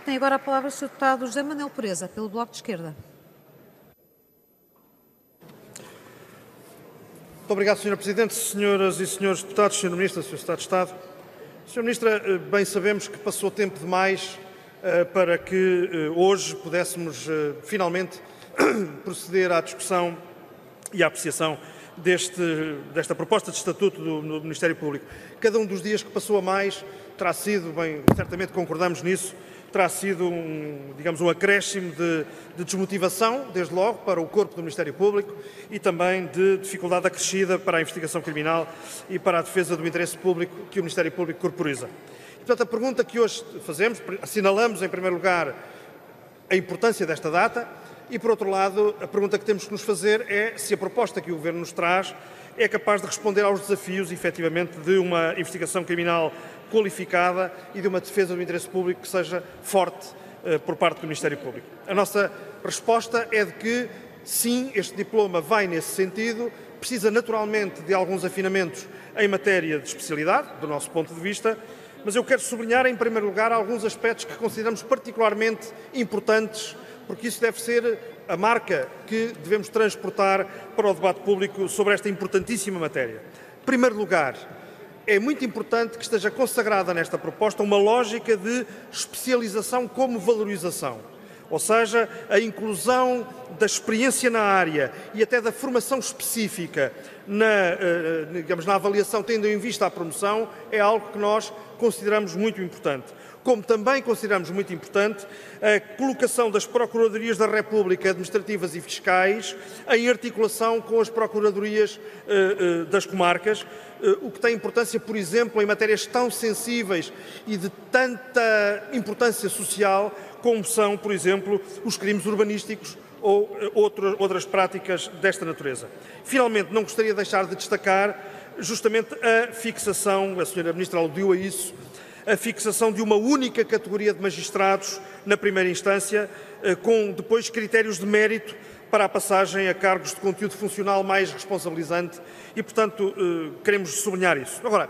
Tem agora a palavra o Sr. Deputado José Manuel Pureza, pelo Bloco de Esquerda. Muito obrigado, Sr. Presidente, senhoras e senhores deputados, Sr. Ministro, Sr. Secretário de Estado. Sr. Ministra, bem sabemos que passou tempo demais para que hoje pudéssemos finalmente proceder à discussão e à apreciação desta proposta de estatuto do Ministério Público. Cada um dos dias que passou a mais terá sido, bem, certamente concordamos nisso, terá sido um acréscimo de desmotivação, desde logo, para o corpo do Ministério Público e também de dificuldade acrescida para a investigação criminal e para a defesa do interesse público que o Ministério Público corporiza. E, portanto, a pergunta que hoje fazemos, assinalamos, em primeiro lugar, a importância desta data e, por outro lado, a pergunta que temos que nos fazer é se a proposta que o Governo nos traz é capaz de responder aos desafios, efetivamente, de uma investigação criminal qualificada e de uma defesa do interesse público que seja forte por parte do Ministério Público. A nossa resposta é de que, sim, este diploma vai nesse sentido, precisa naturalmente de alguns afinamentos em matéria de especialidade, do nosso ponto de vista, mas eu quero sublinhar, em primeiro lugar, alguns aspectos que consideramos particularmente importantes, porque isso deve ser a marca que devemos transportar para o debate público sobre esta importantíssima matéria. Em primeiro lugar, é muito importante que esteja consagrada nesta proposta uma lógica de especialização como valorização, ou seja, a inclusão da experiência na área e até da formação específica na avaliação, tendo em vista a promoção, é algo que nós consideramos muito importante. Como também consideramos muito importante a colocação das Procuradorias da República Administrativas e Fiscais em articulação com as Procuradorias das comarcas, o que tem importância, por exemplo, em matérias tão sensíveis e de tanta importância social como são, por exemplo, os crimes urbanísticos ou outras práticas desta natureza. Finalmente, não gostaria de deixar de destacar justamente a fixação, a Sra. Ministra aludiu a isso, a fixação de uma única categoria de magistrados na primeira instância, com depois critérios de mérito para a passagem a cargos de conteúdo funcional mais responsabilizante e, portanto, queremos sublinhar isso. Agora,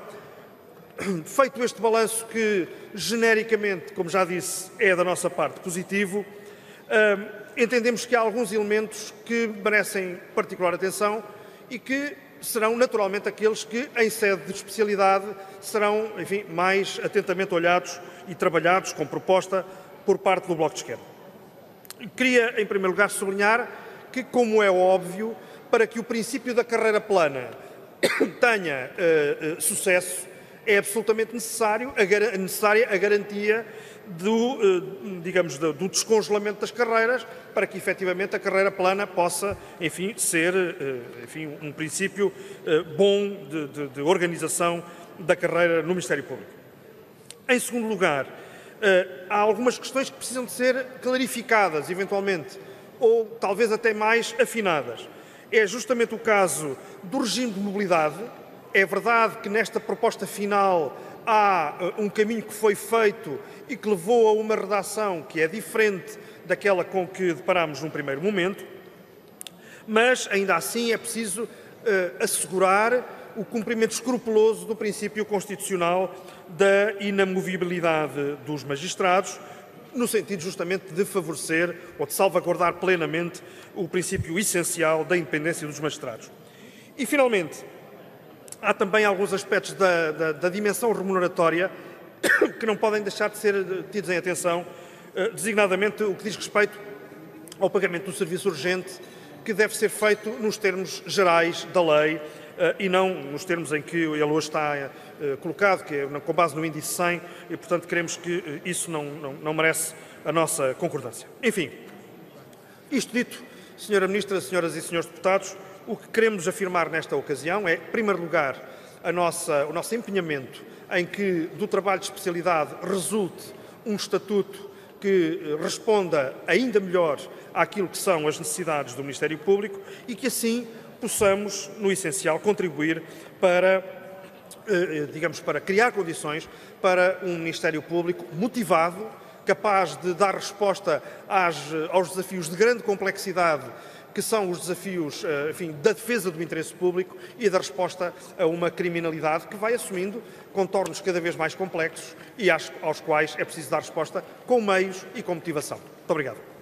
feito este balanço que, genericamente, como já disse, é da nossa parte positivo, entendemos que há alguns elementos que merecem particular atenção e que serão naturalmente aqueles que, em sede de especialidade, serão, enfim, mais atentamente olhados e trabalhados com proposta por parte do Bloco de Esquerda. Queria, em primeiro lugar, sublinhar que, como é óbvio, para que o princípio da carreira plana tenha sucesso, é absolutamente necessária a garantia do descongelamento das carreiras para que, efetivamente, a carreira plana possa, enfim, ser um princípio bom de organização da carreira no Ministério Público. Em segundo lugar, há algumas questões que precisam de ser clarificadas, eventualmente, ou talvez até mais afinadas. É justamente o caso do regime de mobilidade. É verdade que nesta proposta final há um caminho que foi feito e que levou a uma redação que é diferente daquela com que deparámos num primeiro momento, mas ainda assim é preciso assegurar o cumprimento escrupuloso do princípio constitucional da inamovibilidade dos magistrados, no sentido justamente de favorecer ou de salvaguardar plenamente o princípio essencial da independência dos magistrados. E, finalmente, há também alguns aspectos da dimensão remuneratória que não podem deixar de ser tidos em atenção, designadamente o que diz respeito ao pagamento do serviço urgente, que deve ser feito nos termos gerais da lei e não nos termos em que ele hoje está colocado, que é com base no índice 100, e, portanto, queremos que isso não merece a nossa concordância. Enfim, isto dito, Sra. Ministra, senhoras e senhores deputados, o que queremos afirmar nesta ocasião é, em primeiro lugar, o nosso empenhamento em que do trabalho de especialidade resulte um estatuto que responda ainda melhor àquilo que são as necessidades do Ministério Público e que assim possamos, no essencial, contribuir para criar condições para um Ministério Público motivado, capaz de dar resposta aos desafios de grande complexidade que são os desafios, enfim, da defesa do interesse público e da resposta a uma criminalidade que vai assumindo contornos cada vez mais complexos e aos quais é preciso dar resposta com meios e com motivação. Muito obrigado.